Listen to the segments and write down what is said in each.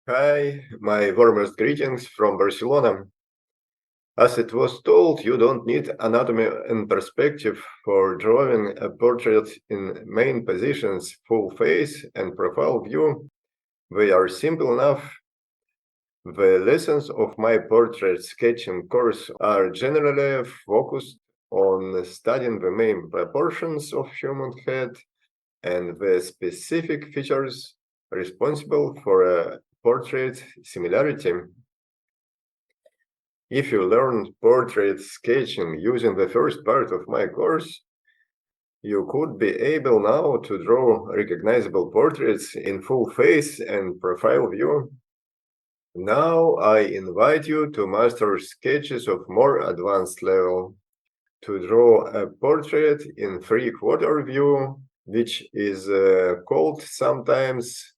Hi, my warmest greetings from Barcelona. As it was told, you don't need anatomy and perspective for drawing a portrait in main positions, full face and profile view. They are simple enough. The lessons of my portrait sketching course are generally focused on studying the main proportions of human head and the specific features responsible for a portrait similarity. If you learn portrait sketching using the first part of my course, you could be able now to draw recognizable portraits in full face and profile view. Now I invite you to master sketches of more advanced level, to draw a portrait in three-quarter view, which is called sometimes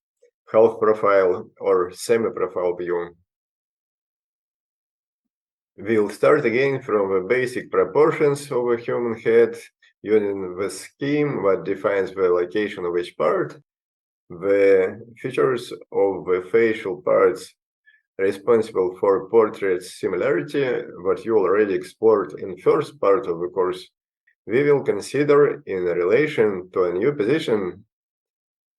half profile or semi-profile view. We'll start again from the basic proportions of a human head using the scheme that defines the location of each part, the features of the facial parts responsible for portrait similarity that you already explored in first part of the course. We will consider in relation to a new position.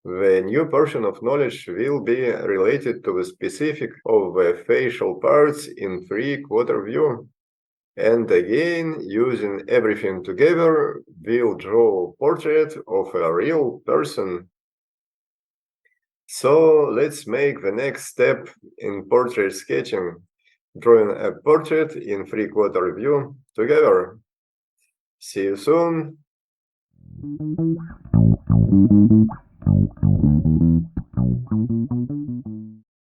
The new portion of knowledge will be related to the specific of the facial parts in three-quarter view. And again, using everything together, we'll draw a portrait of a real person. So let's make the next step in portrait sketching, drawing a portrait in three-quarter view together. See you soon.